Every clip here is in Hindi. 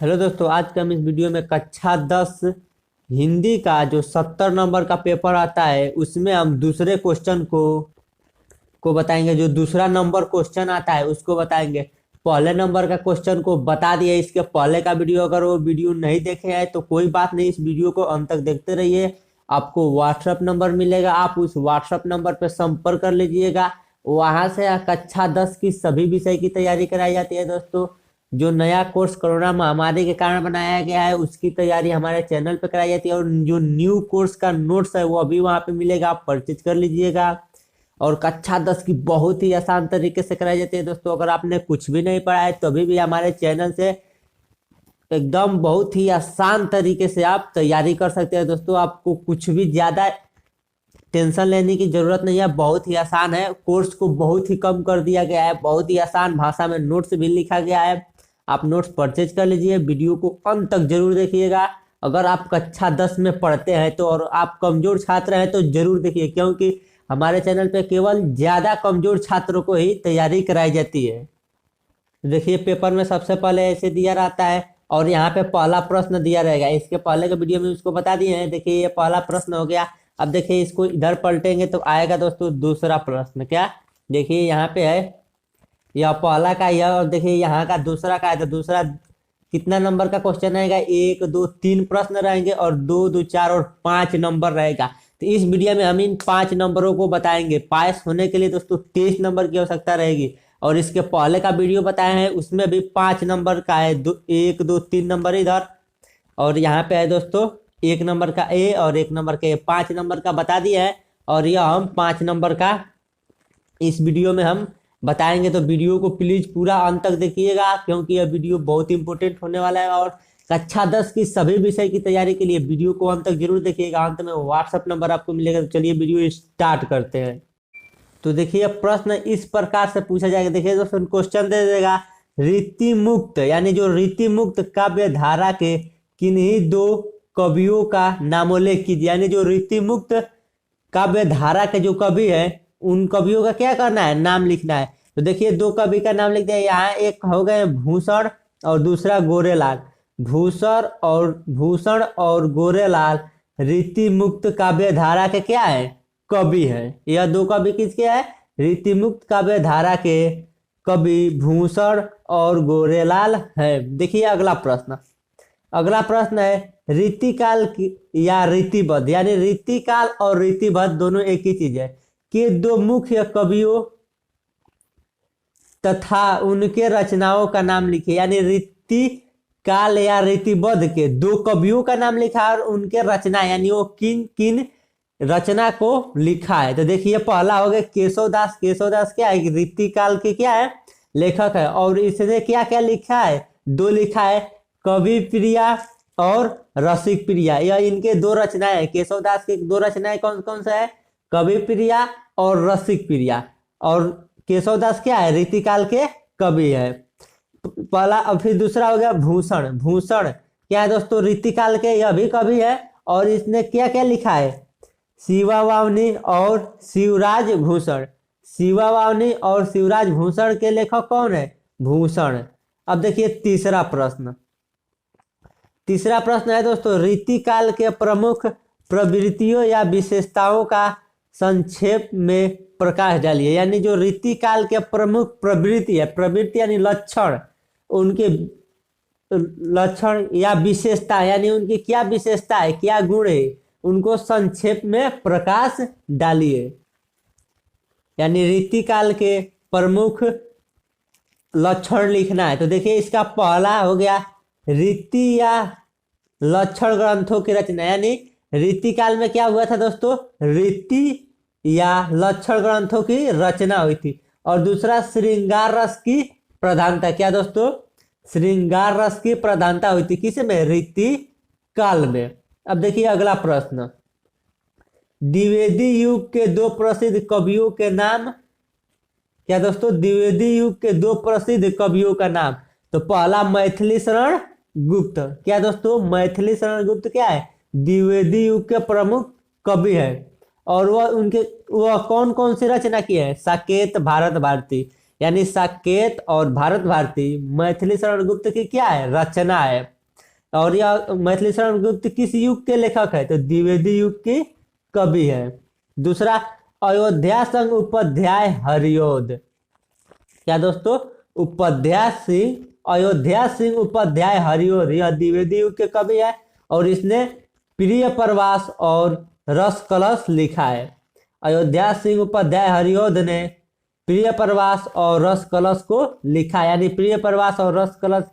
हेलो दोस्तों, आज के हम इस वीडियो में कक्षा 10 हिंदी का जो 70 नंबर का पेपर आता है उसमें हम दूसरे क्वेश्चन को बताएंगे। जो दूसरा नंबर क्वेश्चन आता है उसको बताएंगे। पहले नंबर का क्वेश्चन को बता दिए। इसके पहले का वीडियो अगर वो वीडियो नहीं देखे हैं तो कोई बात नहीं, इस वीडियो को अंत तक देखते रहिए। आपको व्हाट्सएप नंबर मिलेगा, आप उस व्हाट्सएप नंबर पर संपर्क कर लीजिएगा। वहां से कक्षा 10 की सभी विषय की तैयारी कराई जाती है दोस्तों। जो नया कोर्स कोरोना महामारी के कारण बनाया गया है उसकी तैयारी हमारे चैनल पे कराई जाती है, और जो न्यू कोर्स का नोट्स है वो अभी वहाँ पे मिलेगा, आप परचेज कर लीजिएगा। और कक्षा 10 की बहुत ही आसान तरीके से कराई जाती है दोस्तों। अगर आपने कुछ भी नहीं पढ़ा है तो अभी भी हमारे चैनल से एकदम बहुत ही आसान तरीके से आप तैयारी कर सकते हैं दोस्तों। आपको कुछ भी ज़्यादा टेंशन लेने की जरूरत नहीं है, बहुत ही आसान है। कोर्स को बहुत ही कम कर दिया गया है, बहुत ही आसान भाषा में नोट्स भी लिखा गया है। आप नोट्स परचेज कर लीजिए, वीडियो को अंत तक जरूर देखिएगा। अगर आप कक्षा 10 में पढ़ते हैं तो और आप कमजोर छात्र हैं तो जरूर देखिए, क्योंकि हमारे चैनल पे केवल ज़्यादा कमजोर छात्रों को ही तैयारी कराई जाती है। देखिए, पेपर में सबसे पहले ऐसे दिया रहता है और यहाँ पे पहला प्रश्न दिया रहेगा। इसके पहले के वीडियो में उसको बता दिए हैं। देखिए, ये पहला प्रश्न हो गया। अब देखिए, इसको इधर पलटेंगे तो आएगा दोस्तों दूसरा प्रश्न। क्या देखिए, यहाँ पे है यह पहला का यह, और देखिए यहाँ का दूसरा का है। तो दूसरा कितना नंबर का क्वेश्चन रहेगा? 1 2 3 प्रश्न रहेंगे और 2 2 4 और 5 नंबर रहेगा। तो इस वीडियो में हम इन 5 नंबरों को बताएंगे। पास होने के लिए दोस्तों 23 नंबर की आवश्यकता रहेगी। और इसके पहले का वीडियो बताए हैं उसमें भी 5 नंबर का है। 1 2 3 नंबर इधर, और यहाँ पे है दोस्तों 1 नंबर का ए और 1 नंबर का ए। 5 नंबर का बता दिया है, और यह हम 5 नंबर का इस वीडियो में हम बताएंगे। तो वीडियो को प्लीज पूरा अंत तक देखिएगा, क्योंकि यह वीडियो बहुत इंपॉर्टेंट होने वाला है। और कक्षा 10 की सभी विषय की तैयारी के लिए वीडियो को अंत तक जरूर देखिएगा। अंत में व्हाट्सएप नंबर आपको मिलेगा। तो चलिए वीडियो स्टार्ट करते हैं। तो देखिए, प्रश्न इस प्रकार से पूछा जाएगा। देखिए दोस्तों, क्वेश्चन दे देगा रीति मुक्त, यानी जो रीति मुक्त काव्य धारा के किन्हीं दो कवियों का नामोल्लेख कीजिए। यानी जो रीति मुक्त काव्य धारा के जो कवि है उन कवियों का क्या करना है? नाम लिखना है। तो देखिए, 2 कवि का नाम लिख दिया। यहाँ एक हो गए भूषण और दूसरा गोरेलाल। भूषण और गोरेलाल रीति मुक्त काव्य धारा के क्या है? कवि है। यह 2 कवि किसके है? रीति मुक्त काव्य धारा के कवि भूषण और गोरेलाल है। देखिए अगला प्रश्न है रीतिकाल या रीतिबद्ध, यानी रीतिकाल और रीतिबद्ध दोनों एक ही चीज है, कि 2 मुख्य कवियों तथा उनके रचनाओं का नाम लिखिए। यानी रीति काल या रीतिबद्ध के 2 कवियों का नाम लिखा और उनके रचना, यानी वो किन किन रचना को लिखा है। तो देखिए, पहला हो गया केशवदास। केशवदास क्या है? रीति काल के क्या है? लेखक है। और इसने क्या क्या लिखा है? 2 लिखा है, कवि प्रिया और रसिक प्रिया। यह इनके 2 रचनाएं हैं। केशवदास की 2 रचनाएं कौन कौन सा है? कवि प्रिया और रसिक प्रिया। और केशवदास क्या है? रीतिकाल के कवि है पहला। और फिर दूसरा हो गया भूषण। भूषण क्या है दोस्तों? रीतिकाल के यह भी कवि है, और इसने क्या क्या लिखा है? शिवावावनी और शिवराज भूषण। शिवावावनी और शिवराज भूषण के लेखक कौन है? भूषण। अब देखिए तीसरा प्रश्न है दोस्तों, रीतिकाल के प्रमुख प्रवृत्तियों या विशेषताओं का संक्षेप में प्रकाश डालिए। यानी जो रीतिकाल के प्रमुख प्रवृत्ति है, प्रवृत्ति यानी लक्षण, उनके लक्षण या विशेषता, यानी उनकी क्या विशेषता है, क्या गुण है, उनको संक्षेप में प्रकाश डालिए। यानी रीतिकाल के प्रमुख लक्षण लिखना है। तो देखिए, इसका पहला हो गया रीति या लक्षण ग्रंथों की रचना। यानी रीतिकाल में क्या हुआ था दोस्तों? रीति या लक्षण ग्रंथों की रचना हुई थी। और दूसरा श्रृंगार रस की प्रधानता। क्या दोस्तों? श्रृंगार रस की प्रधानता हुई थी किस में? रीति काल में। अब देखिए अगला प्रश्न, द्विवेदी युग के 2 प्रसिद्ध कवियों के नाम। क्या दोस्तों? द्विवेदी युग के 2 प्रसिद्ध कवियों का नाम। तो पहला मैथिली शरण गुप्त। क्या दोस्तों? मैथिली शरण गुप्त क्या है? द्विवेदी युग के प्रमुख कवि है। और वह कौन कौन सी रचना की है? साकेत, भारत भारती। यानी साकेत और भारत भारती मैथिली शरण गुप्त की क्या है, रचना है। और यह मैथिली शरण गुप्त किस युग के लेखक है, तो द्विवेदी युग के कवि है। दूसरा, अयोध्या संघ उपाध्याय हरिऔध, क्या दोस्तों, उपाध्याय सिंह, अयोध्या सिंह उपाध्याय हरिऔध, यह द्विवेदी युग के कवि है और इसने प्रिय प्रवास और रस कलश लिखा है। अयोध्या सिंह उपाध्याय हरिऔध ने प्रिय प्रवास और रस कलश को लिखा, यानी प्रिय प्रवास और रस कलश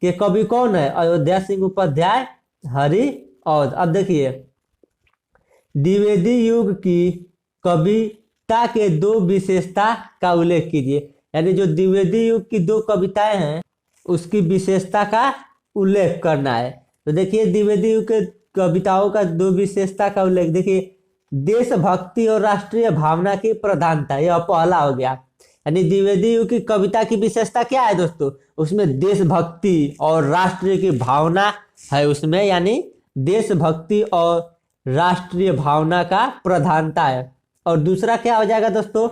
के कवि कौन है, अयोध्या सिंह उपाध्याय हरिऔध। अब देखिए, द्विवेदी युग की कविता के दो विशेषता का उल्लेख कीजिए, यानी जो द्विवेदी युग की दो कविताएं हैं उसकी विशेषता का उल्लेख करना है। तो देखिए, द्विवेदी युग के कविताओं का दो विशेषता का उल्लेख, देखिए, देशभक्ति और राष्ट्रीय भावना की प्रधानता, यह पहला हो गया। यानी द्विवेदी युग की कविता की विशेषता क्या है दोस्तों, उसमें देशभक्ति और राष्ट्रीय की भावना है उसमें, यानी देशभक्ति और राष्ट्रीय भावना का प्रधानता है। और दूसरा क्या हो जाएगा दोस्तों,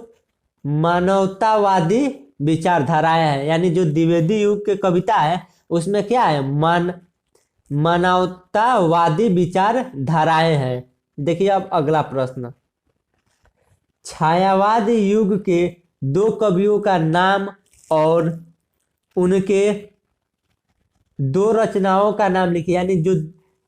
मानवतावादी विचारधाराएं हैं, यानी जो द्विवेदी युग के कविता है उसमें क्या है, मानवतावादी विचारधाराएं हैं। देखिए अब अगला प्रश्न, छायावाद युग के दो कवियों का नाम और उनके दो रचनाओं का नाम लिखिए। यानी जो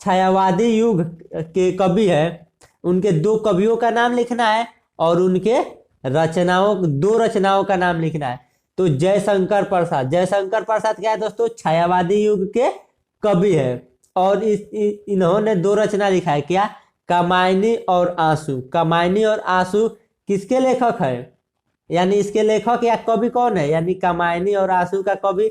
छायावादी युग के कवि है उनके दो कवियों का नाम लिखना है और उनके दो रचनाओं का नाम लिखना है। तो जयशंकर प्रसाद, जयशंकर प्रसाद क्या है दोस्तों, छायावादी युग के कवि है और इन्होंने दो रचना लिखा है, क्या, कामायनी और आंसू। कामायनी और आंसू किसके लेखक है, यानी इसके लेखक या कवि कौन है, यानी कामायनी और आंसू का कवि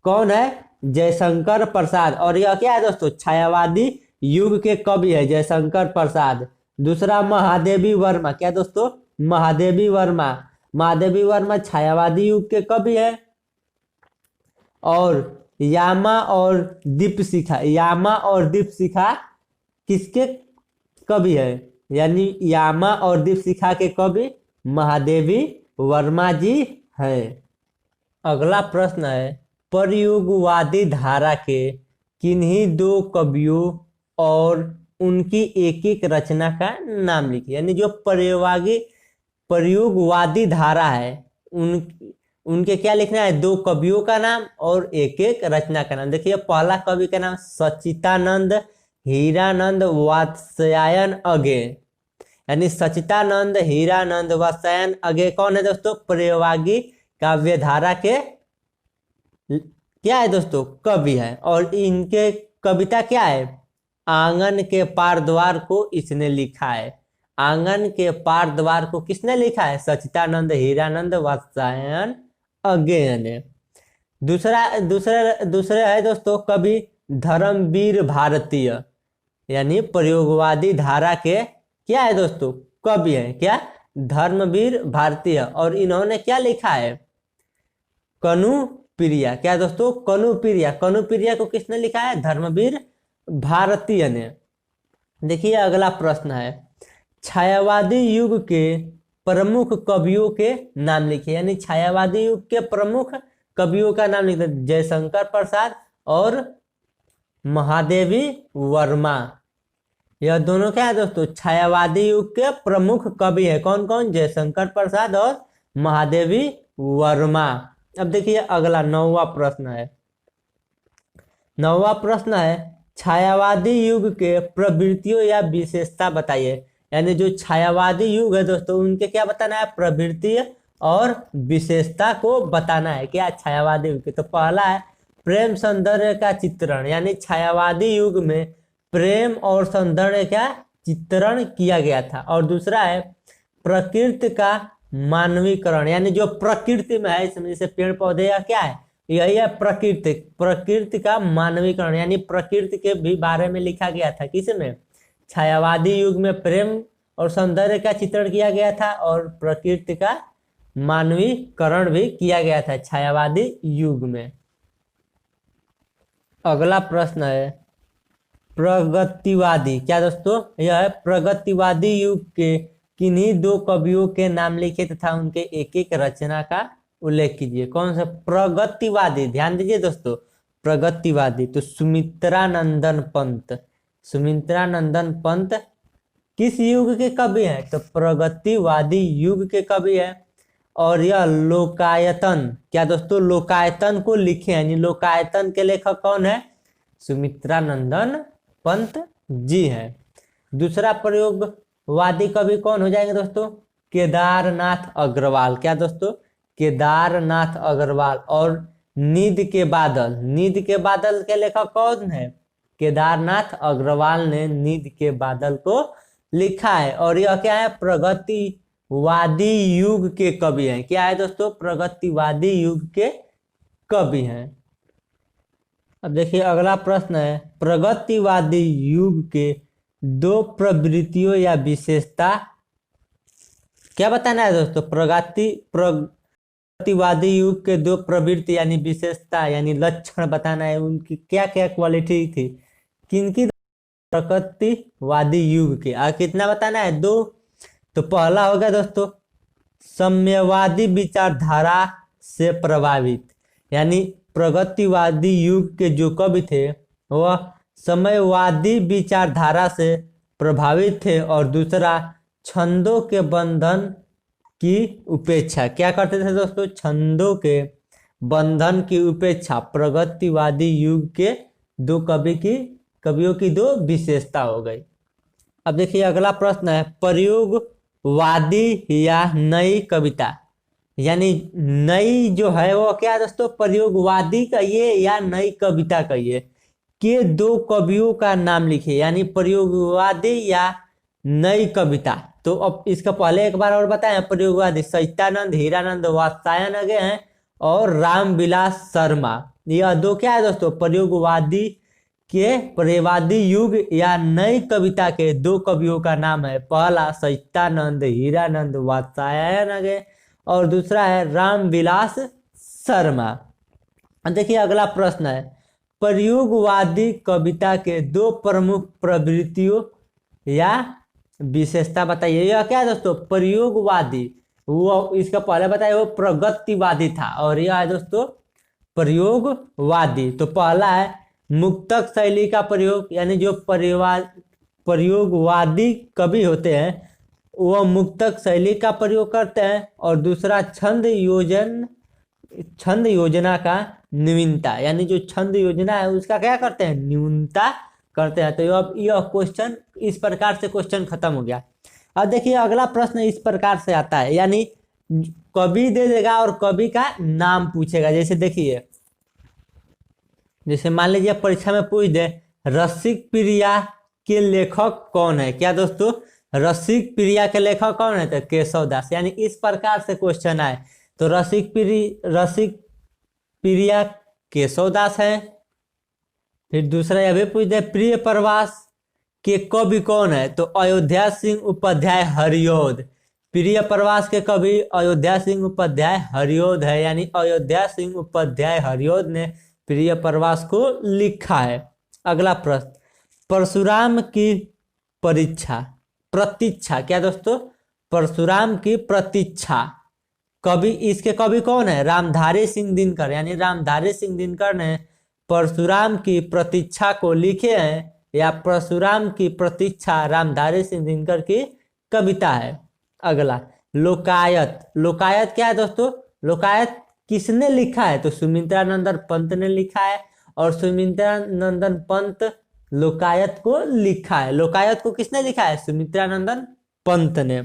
कौन है, जयशंकर प्रसाद। और यह क्या है दोस्तों, छायावादी युग के कवि है जयशंकर प्रसाद। दूसरा, महादेवी वर्मा, क्या दोस्तों, महादेवी वर्मा। महादेवी वर्मा छायावादी युग के कवि है। और यामा और दीपशिखा, यामा और दीपशिखा किसके कवि है, यानी यामा और दीपशिखा के कवि महादेवी वर्मा जी हैं। अगला प्रश्न है, प्रयोगवादी धारा के किन्हीं दो कवियों और उनकी एक एक रचना का नाम लिखिए। यानी जो प्रयोगवादी धारा है उनके क्या लिखना है, दो कवियों का नाम और एक एक रचना का नाम। देखिए पहला कवि का नाम सच्चिदानंद हीरानंद वात्स्यायन अगे, यानी सच्चिदानंद हीरानंद वात्स्यायन अगे कौन है दोस्तों, प्रयोगवादी काव्य धारा के क्या है दोस्तों, कवि है। और इनके कविता क्या है, आंगन के पार द्वार को इसने लिखा है। आंगन के पार द्वार को किसने लिखा है, सच्चिदानंद हीरानंद वात्स्यायन अगे ने। दूसरे है दोस्तों कवि धर्मवीर भारतीय, यानी प्रयोगवादी धारा के क्या है दोस्तों, कवि है, क्या, धर्मवीर भारतीय। और इन्होंने क्या लिखा है, कनुप्रिया, क्या दोस्तों, कनुप्रिया। कनुप्रिया को किसने लिखा है, धर्मवीर भारतीय ने। देखिए अगला प्रश्न है, छायावादी युग के प्रमुख कवियों के नाम लिखिए। यानी छायावादी युग के प्रमुख कवियों का नाम लिखिए, जयशंकर प्रसाद और महादेवी वर्मा। यह दोनों क्या है दोस्तों, छायावादी युग के प्रमुख कवि है। कौन कौन, जयशंकर प्रसाद और महादेवी वर्मा। अब देखिए अगला नौवां प्रश्न है। नौवां प्रश्न है, छायावादी युग के प्रवृत्तियों या विशेषता बताइए। यानी जो छायावादी युग है दोस्तों उनके क्या बताना है, प्रवृत्ति और विशेषता को बताना है, क्या, छायावादी युग के। तो पहला है प्रेम सौंदर्य का चित्रण, यानी छायावादी युग में प्रेम और सौंदर्य का चित्रण किया गया था। और दूसरा है प्रकृति का मानवीकरण, यानी जो प्रकृति में है इसमें जैसे पेड़ पौधे या क्या है, यही है प्रकृति का मानवीकरण, यानी प्रकृति के भी बारे में लिखा गया था। किसमें, छायावादी युग में प्रेम और सौंदर्य का चित्रण किया गया था और प्रकृति का मानवीकरण भी किया गया था छायावादी युग में। अगला प्रश्न है, प्रगतिवादी, क्या दोस्तों, यह है प्रगतिवादी युग के किन्हीं दो कवियों के नाम लिखे तथा उनके एक एक रचना का उल्लेख कीजिए। कौन सा? प्रगतिवादी, ध्यान दीजिए दोस्तों, प्रगतिवादी। तो सुमित्रानंदन पंत, सुमित्रानंदन पंत किस युग के कवि हैं? तो प्रगतिवादी युग के कवि हैं। और यह लोकायतन, क्या दोस्तों? लोकायतन को लिखे हैं, यानी लोकायतन के लेखक कौन है? सुमित्रानंदन पंत जी हैं। दूसरा प्रयोगवादी कवि कौन हो जाएंगे दोस्तों? केदारनाथ अग्रवाल। क्या दोस्तों? केदारनाथ अग्रवाल। और नींद के बादल, नींद के बादल के लेखक कौन है? केदारनाथ अग्रवाल ने नींद के बादल को लिखा है। और यह क्या है? प्रगतिवादी युग के कवि हैं। क्या है दोस्तों? प्रगतिवादी युग के कवि हैं। अब देखिए अगला प्रश्न है, प्रगतिवादी युग के दो प्रवृत्तियों या विशेषता क्या बताना है दोस्तों? प्रगतिवादी युग के दो प्रवृत्ति यानी विशेषता यानी लक्षण बताना है, उनकी क्या क्या क्वालिटी थी, किनकी? प्रगतिवादी युग के। कितना बताना है? दो। तो पहला हो गया दोस्तों साम्यवादी विचारधारा से प्रभावित, यानी प्रगतिवादी युग के जो कवि थे वह साम्यवादी विचारधारा से प्रभावित थे। और दूसरा छंदों के बंधन की उपेक्षा, क्या करते थे दोस्तों? छंदों के बंधन की उपेक्षा। प्रगतिवादी युग के दो कवियों की दो विशेषता हो गई। अब देखिए अगला प्रश्न है, प्रयोगवादी या नई कविता, यानी नई जो है वो क्या है दोस्तों? प्रयोगवादी कहिए या नई कविता कहिए, के दो कवियों का नाम लिखिए, यानी प्रयोगवादी या नई कविता। तो अब इसका पहले एक बार और बताएं, प्रयोगवादी सच्चिदानंद, हीरानंद, वात्स्यायन आगे हैं और रामविलास शर्मा। यह दो क्या है दोस्तों? प्रयोगवादी के प्रयोगवादी युग या नई कविता के दो कवियों का नाम है। पहला सच्चिदानंद, हीरानंद, वात्स्यायन आगे और दूसरा है रामविलास शर्मा। देखिए अगला प्रश्न है, प्रयोगवादी कविता के दो प्रमुख प्रवृत्तियों या विशेषता बताइए। यह क्या है दोस्तों? प्रयोगवादी, वो इसका पहले बताइए वो प्रगतिवादी था, और यह है दोस्तों प्रयोगवादी। तो पहला है मुक्तक शैली का प्रयोग, यानी जो प्रयोगवादी कवि होते हैं वह मुक्तक शैली का प्रयोग करते हैं। और दूसरा छंद योजना का न्यूनता, यानी जो छंद योजना है उसका क्या करते हैं? न्यूनता करते हैं। तो अब यह क्वेश्चन इस प्रकार से क्वेश्चन खत्म हो गया। अब देखिए अगला प्रश्न इस प्रकार से आता है, यानी कवि दे देगा और कवि का नाम पूछेगा। जैसे देखिए, जैसे मान लीजिए परीक्षा में पूछ दे रसिक प्रिया के लेखक कौन है? क्या दोस्तों? रसिक प्रिया के लेखक कौन है? तो केशव दास। यानी इस प्रकार से क्वेश्चन आए तो रसिक प्रिया केशव दास है। फिर दूसरा यह भी पूछ दे प्रिय प्रवास के कवि कौन है? तो अयोध्या सिंह उपाध्याय हरिऔध। प्रिय प्रवास के कवि अयोध्या सिंह उपाध्याय हरिऔध है, यानी अयोध्या सिंह उपाध्याय हरिऔध ने प्रिय प्रवास को लिखा है। अगला प्रश्न, परशुराम की प्रतीक्षा, क्या दोस्तों? परशुराम की प्रतीक्षा कवि, इसके कवि कौन है? रामधारी सिंह दिनकर, यानी रामधारी सिंह दिनकर ने परशुराम की प्रतीक्षा को लिखे हैं, या परशुराम की प्रतीक्षा रामधारी सिंह दिनकर की कविता है। अगला लोकायत, लोकायत क्या है दोस्तों? लोकायत किसने लिखा है? तो सुमित्रानंदन पंत ने लिखा है, और सुमित्रानंदन पंत लोकायत को लिखा है। लोकायत को किसने लिखा है? सुमित्रानंदन पंत ने।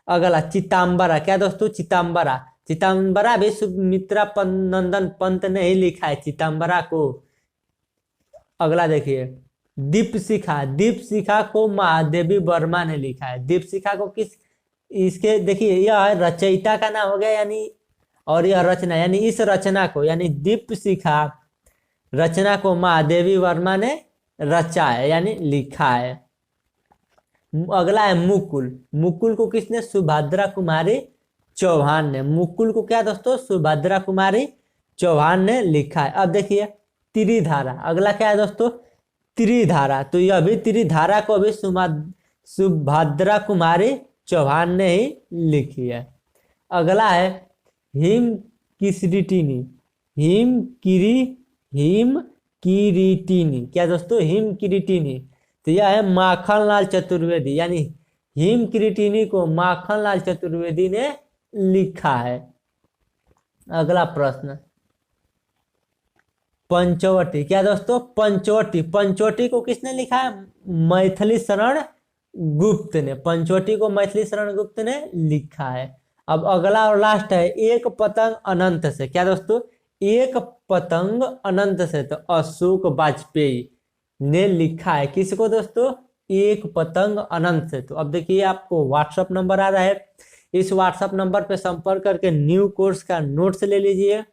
अगला चिताम्बरा, क्या दोस्तों? चिताम्बरा भी सुमित्रानंदन पंत ने ही लिखा है चिताम्बरा को। अगला देखिए दीपशिखा को महादेवी वर्मा ने लिखा है। दीपशिखा को इसके देखिए यह रचयिता का नाम हो गया, यानी और यह रचना, यानी इस रचना को, यानी दीपशिखा रचना को महादेवी वर्मा ने रचा है, यानी लिखा है। अगला है मुकुल को किसने? सुभद्रा कुमारी चौहान ने। मुकुल को क्या दोस्तों? सुभद्रा कुमारी चौहान ने लिखा है। अब देखिए त्रिधारा, अगला क्या है दोस्तों? त्रिधारा। तो यह भी त्रिधारा को भी सुभद्रा कुमारी चौहान ने ही लिखी है। अगला है किरीटिनी, हिम किरीटिनी, क्या दोस्तों, हिम किरीटिनी। तो यह है माखनलाल चतुर्वेदी, यानी हिम किरीटिनी को माखनलाल चतुर्वेदी ने लिखा है। अगला प्रश्न, पंचवटी, क्या दोस्तों, पंचवटी, पंचवटी को किसने लिखा है, मैथिली शरण गुप्त ने, पंचवटी को मैथिली शरण गुप्त ने लिखा है। अब अगला और लास्ट है, एक पतंग अनंत से, क्या दोस्तों, एक पतंग अनंत से, तो अशोक वाजपेयी ने लिखा है। किसको दोस्तों, एक पतंग अनंत से। तो अब देखिए आपको व्हाट्सएप नंबर आ रहा है, इस व्हाट्सएप नंबर पे संपर्क करके न्यू कोर्स का नोट्स ले लीजिए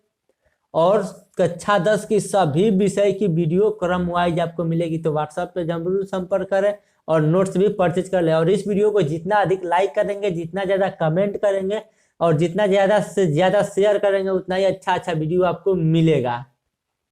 और कक्षा 10 की सभी विषय की वीडियो क्रम वाइज आपको मिलेगी। तो व्हाट्सएप पे जरूर संपर्क करें और नोट्स भी परचेज कर लें। और इस वीडियो को जितना अधिक लाइक करेंगे, जितना ज़्यादा कमेंट करेंगे और जितना ज़्यादा से ज़्यादा शेयर करेंगे, उतना ही अच्छा अच्छा वीडियो आपको मिलेगा।